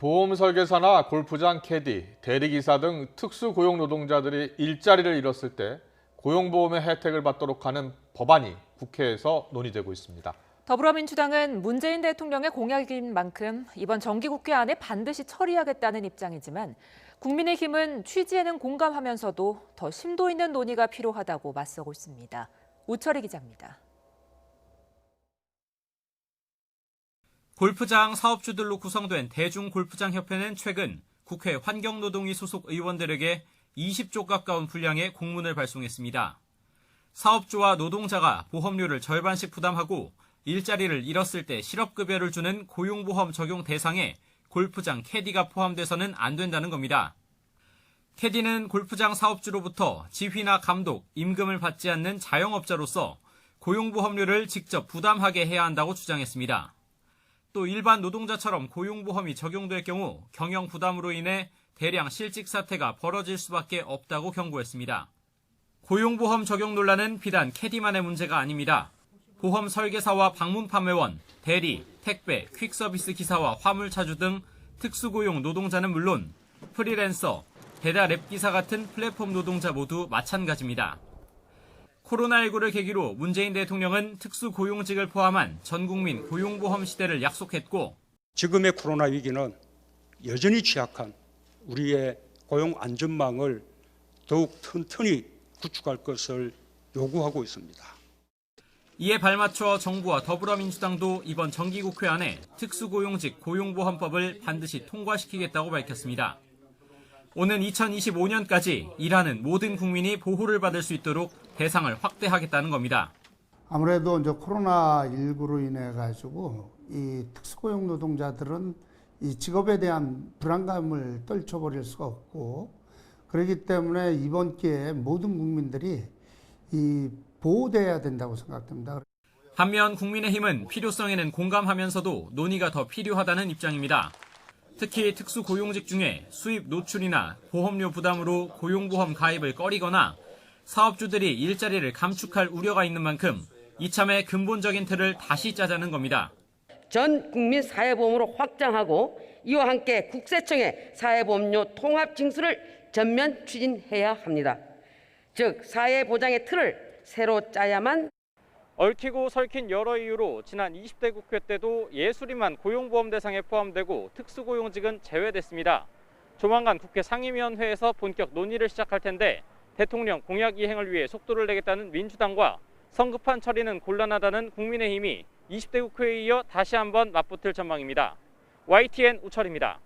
보험 설계사나 골프장 캐디, 대리기사 등 특수고용 노동자들이 일자리를 잃었을 때 고용보험의 혜택을 받도록 하는 법안이 국회에서 논의되고 있습니다. 더불어민주당은 문재인 대통령의 공약인 만큼 이번 정기국회 안에 반드시 처리하겠다는 입장이지만 국민의힘은 취지에는 공감하면서도 더 심도 있는 논의가 필요하다고 맞서고 있습니다. 우철희 기자입니다. 골프장 사업주들로 구성된 대중골프장협회는 최근 국회 환경노동위 소속 의원들에게 20조 가까운 분량의 공문을 발송했습니다. 사업주와 노동자가 보험료를 절반씩 부담하고 일자리를 잃었을 때 실업급여를 주는 고용보험 적용 대상에 골프장 캐디가 포함돼서는 안 된다는 겁니다. 캐디는 골프장 사업주로부터 지휘나 감독, 임금을 받지 않는 자영업자로서 고용보험료를 직접 부담하게 해야 한다고 주장했습니다. 또 일반 노동자처럼 고용보험이 적용될 경우 경영 부담으로 인해 대량 실직 사태가 벌어질 수밖에 없다고 경고했습니다. 고용보험 적용 논란은 비단 캐디만의 문제가 아닙니다. 보험 설계사와 방문 판매원, 대리, 택배, 퀵서비스 기사와 화물차주 등 특수고용 노동자는 물론 프리랜서, 배달 앱 기사 같은 플랫폼 노동자 모두 마찬가지입니다. 코로나19를 계기로 문재인 대통령은 특수고용직을 포함한 전국민 고용보험 시대를 약속했고 지금의 코로나 위기는 여전히 취약한 우리의 고용 안전망을 더욱 튼튼히 구축할 것을 요구하고 있습니다. 이에 발맞춰 정부와 더불어민주당도 이번 정기국회 안에 특수고용직 고용보험법을 반드시 통과시키겠다고 밝혔습니다. 오는 2025년까지 일하는 모든 국민이 보호를 받을 수 있도록 대상을 확대하겠다는 겁니다. 아무래도 이제 코로나19로 인해 가지고 이 특수고용 노동자들은 이 직업에 대한 불안감을 떨쳐버릴 수가 없고 그렇기 때문에 이번 기회에 모든 국민들이 이 보호돼야 된다고 생각됩니다. 반면 국민의힘은 필요성에는 공감하면서도 논의가 더 필요하다는 입장입니다. 특히 특수고용직 중에 수입 노출이나 보험료 부담으로 고용보험 가입을 꺼리거나 사업주들이 일자리를 감축할 우려가 있는 만큼 이참에 근본적인 틀을 다시 짜자는 겁니다. 전 국민 사회보험으로 확장하고 이와 함께 국세청의 사회보험료 통합 징수를 전면 추진해야 합니다. 즉 사회보장의 틀을 새로 짜야만. 얽히고 설킨 여러 이유로 지난 20대 국회 때도 예수리만 고용보험 대상에 포함되고 특수고용직은 제외됐습니다. 조만간 국회 상임위원회에서 본격 논의를 시작할 텐데 대통령 공약 이행을 위해 속도를 내겠다는 민주당과 성급한 처리는 곤란하다는 국민의힘이 20대 국회에 이어 다시 한번 맞붙을 전망입니다. YTN 우철입니다.